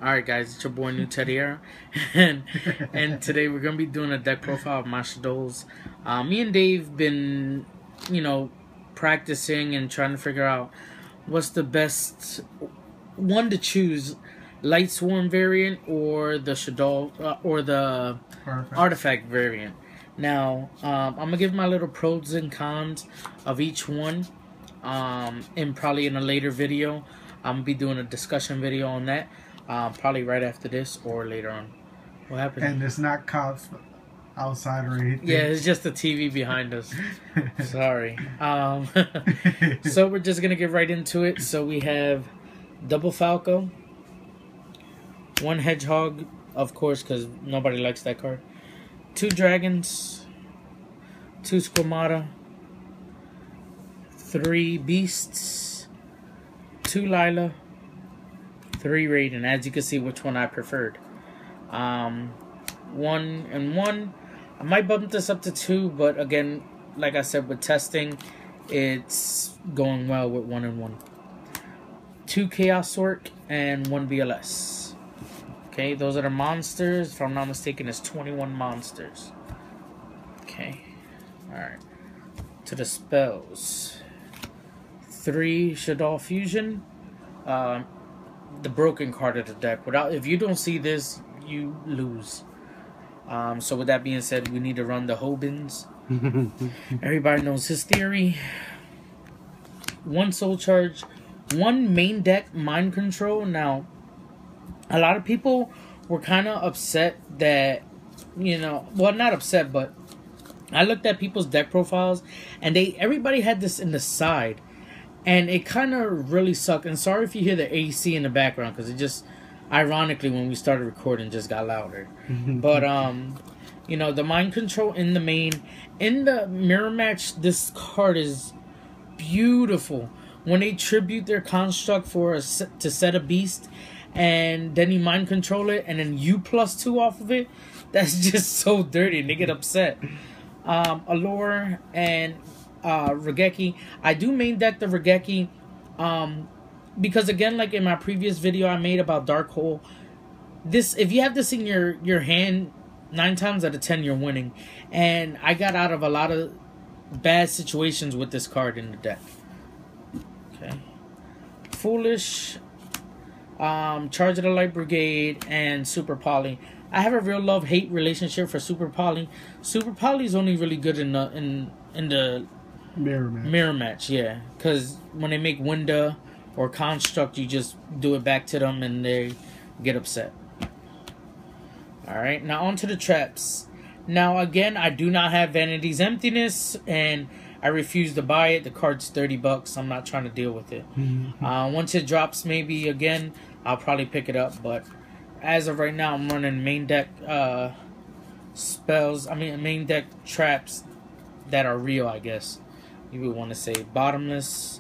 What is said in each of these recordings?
Alright guys, it's your boy Newteddyera, and today we're going to be doing a deck profile of my Shaddolls. Me and Dave been, practicing and trying to figure out what's the best one to choose, Light Swarm variant or the Shaddoll, or the Artifact variant. Now, I'm going to give my little pros and cons of each one, and probably in a later video. I'm going to be doing a discussion video on that. Probably right after this or later on. What happened? And it's not cops outside or anything. Yeah, it's just the TV behind us. Sorry. So we're just gonna get right into it. So we have double Falco, one Hedgehog, of course, because nobody likes that card. Two Dragons, two Squamata, three Beasts, two Lila, three Raiden. As you can see, which one I preferred. 1 and 1. I might bump this up to 2, but again, like I said, with testing, it's going well with 1 and 1. 2 Chaos Orc and 1 BLS. Okay, those are the monsters. If I'm not mistaken, it's 21 monsters. Okay, alright. To the spells. 3 Shaddoll Fusion. The broken card of the deck. If you don't see this, you lose. So with that being said, we need to run the Hobins. Everybody knows his theory. 1 Soul Charge, 1 main deck Mind Control. Now, a lot of people were kind of upset that, well, not upset, but I looked at people's deck profiles, and everybody had this in the side. And it kind of really sucked. And sorry if you hear the AC in the background, because it just, ironically, when we started recording, just got louder. But, the Mind Control in the main. In the mirror match, this card is beautiful. When they tribute their construct to set a beast, and then you Mind Control it, and then you +2 off of it, that's just so dirty, and they get upset. Allure and Regeki. I do main deck the Regeki because again, like in my previous video I made about Dark Hole, if you have this in your hand, 9 times out of 10 you're winning, and I got out of a lot of bad situations with this card in the deck. Okay, Foolish, Charge of the Light Brigade, and Super Poly. I have a real love-hate relationship for Super Poly. Super Poly is only really good in the mirror match, yeah, because when they make Winda or Construct, you just do it back to them and they get upset. Alright, now on to the traps. Now again, I do not have Vanity's Emptiness, and I refuse to buy it. The card's $30. I'm not trying to deal with it. Once it drops, maybe again, I'll probably pick it up, but as of right now, I'm running main deck main deck traps that are real, I guess you would want to say. Bottomless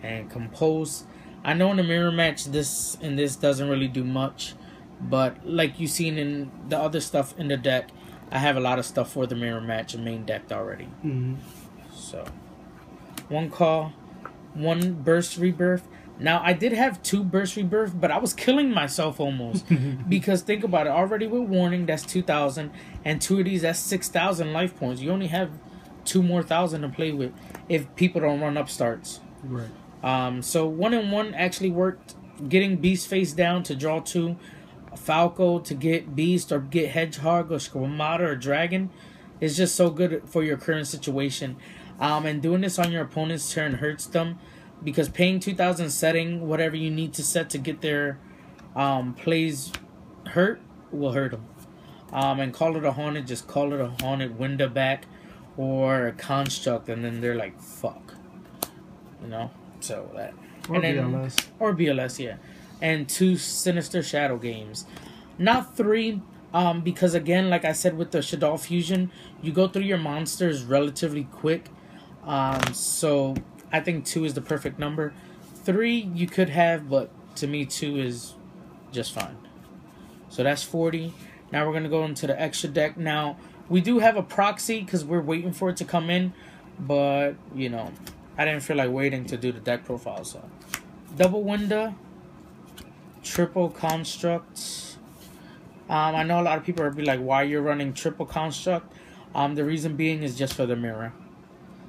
and Compose. I know in the mirror match this doesn't really do much, but like you've seen in the other stuff in the deck, I have a lot of stuff for the mirror match and main decked already. So 1 Call, 1 Burst Rebirth. Now I did have 2 Burst Rebirth, but I was killing myself almost because think about it, already with Warning, that's 2,000, and 2 of these, that's 6,000 life points. You only have 2 more thousand to play with if people don't run upstarts. Right. So 1 and 1 actually worked. Getting Beast face down to draw 2, Falco to get Beast or get Hedgehog or Squamata or Dragon is just so good for your current situation. And doing this on your opponent's turn hurts them, because paying 2,000 setting whatever you need to set to get their plays will hurt them. And call it a Haunted, just call it a Haunted, Winda back, or a Construct, and then they're like, fuck. So that. Or BLS. Or BLS, yeah. And 2 Sinister Shadow Games. Not 3, because again, like I said with the Shaddoll Fusion, you go through your monsters relatively quick. So I think 2 is the perfect number. 3 you could have, but to me 2 is just fine. So that's 40. Now we're going to go into the extra deck. Now, we do have a proxy because we're waiting for it to come in, but, I didn't feel like waiting to do the deck profile. So, double Winda, triple construct. I know a lot of people are be like, why you're running triple construct? The reason being is just for the mirror.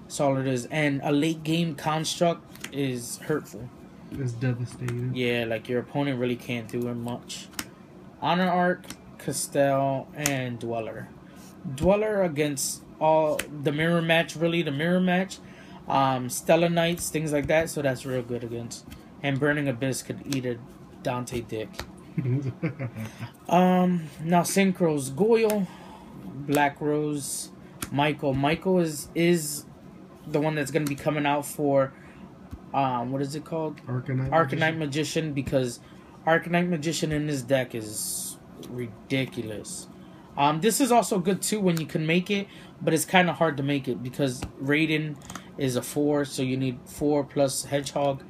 That's all it is. And a late game construct is hurtful. It's devastating. Yeah, like your opponent really can't do it much. Honor Arc, Castell, and Dweller. Dweller against all the mirror match, really the mirror match. Stellar Knights, things like that, so that's real good against. And Burning Abyss could eat a Dante dick. Now Synchros, Goyle, Black Rose, Michael. Michael is the one that's gonna be coming out for what is it called? Arcanite Magician, because Arcanite Magician in this deck is ridiculous. This is also good too when you can make it, but it's kind of hard to make it because Raiden is a 4, so you need 4 plus Hedgehog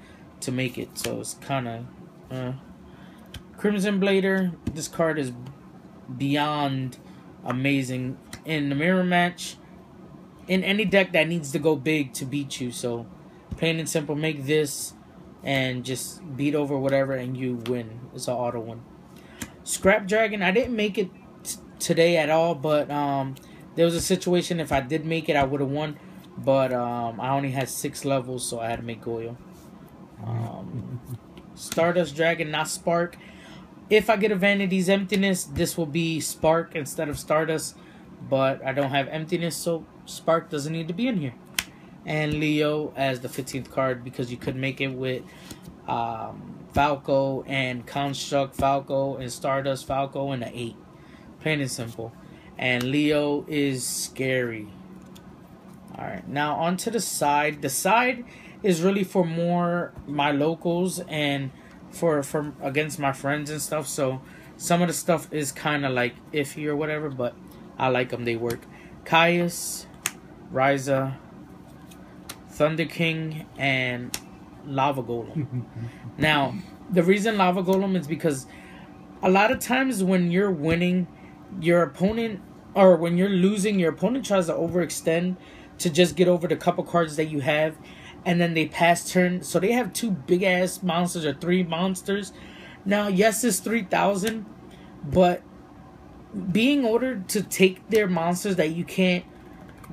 to make it. So it's kind of Crimson Blader. This card is beyond amazing in the mirror match. In any deck that needs to go big to beat you, so plain and simple, make this and just beat over whatever and you win. It's an auto win. Scrap Dragon, I didn't make it today at all, but there was a situation if I did make it, I would have won, but I only had 6 levels, so I had to make Goyo. Stardust Dragon, not Spark. If I get a Vanity's Emptiness, this will be Spark instead of Stardust, but I don't have Emptiness, so Spark doesn't need to be in here. And Leo as the 15th card, because you could make it with Falco and Construct Falco and Stardust Falco and an 8. Plain and simple. And Leo is scary. Alright, now onto the side. The side is really for more my locals and for against my friends and stuff. So some of the stuff is kind of like iffy or whatever, but I like them. They work. Caius, Ryza, Thunder King, and Lava Golem. Now, the reason Lava Golem is because a lot of times when you're winning, your opponent, or when you're losing, your opponent tries to overextend to just get over the couple cards that you have, and then they pass turn. So they have 2 big-ass monsters or 3 monsters. Now, yes, it's 3,000, but being ordered to take their monsters that you can't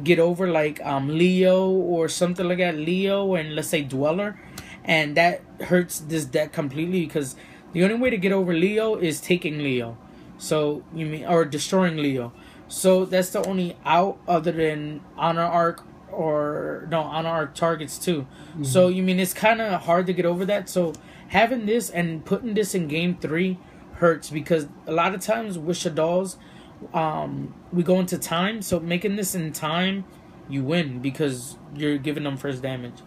get over, like Leo or something like that, Leo and let's say Dweller, and that hurts this deck completely because the only way to get over Leo is taking Leo, so you mean, or destroying Leo. So that's the only out, other than Honor Arc, or no, Honor Arc targets too. So you mean it's kind of hard to get over that. So having this and putting this in game 3 hurts, because a lot of times with Shaddolls, we go into time, so making this in time, you win because you're giving them first damage.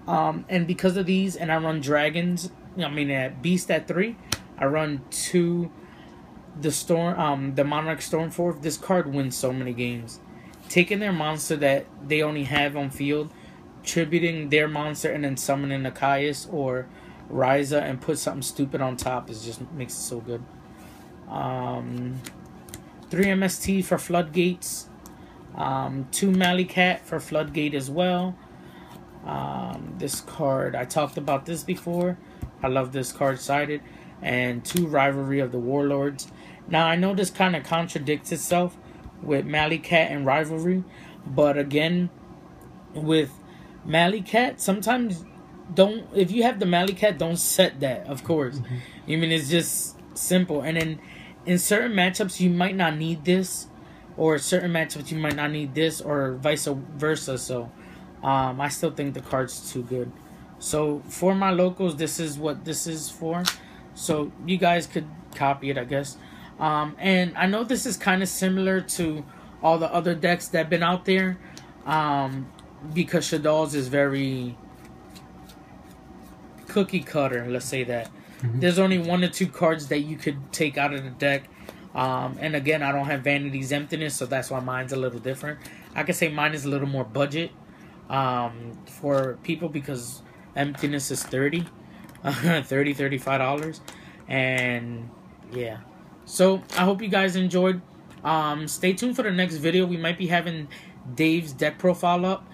And because of these, and I run dragons, I mean at Beast at 3, I run 2 the Storm, the Monarch Stormforth. This card wins so many games. Taking their monster that they only have on field, tributing their monster, and then summoning a Caius or Ryza and put something stupid on top is just makes it so good. 3 MST for Floodgates. 2 Mallycat for Floodgate as well. This card, I talked about this before. I love this card sided. And 2 Rivalry of the Warlords. Now, I know this kind of contradicts itself with Mallycat and Rivalry. But again, with Mallycat, sometimes don't, if you have the Mallycat, don't set that, of course. I mean, it's just simple. And then in certain matchups, you might not need this. Or certain matchups, you might not need this, or vice versa. So, I still think the card's too good. So, for my locals, this is what this is for. So, you guys could copy it, I guess. And I know this is kind of similar to all the other decks that have been out there. Because Shaddolls is very cookie cutter, let's say that. There's only 1 or 2 cards that you could take out of the deck. And again, I don't have Vanity's Emptiness, so that's why mine's a little different. I could say mine is a little more budget for people, because Emptiness is $30, $35. And yeah. So I hope you guys enjoyed. Stay tuned for the next video. We might be having Dave's deck profile up.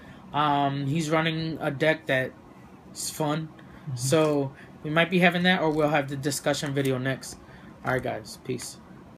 He's running a deck that's fun. So We might be having that, or we'll have the discussion video next. Alright, guys. Peace.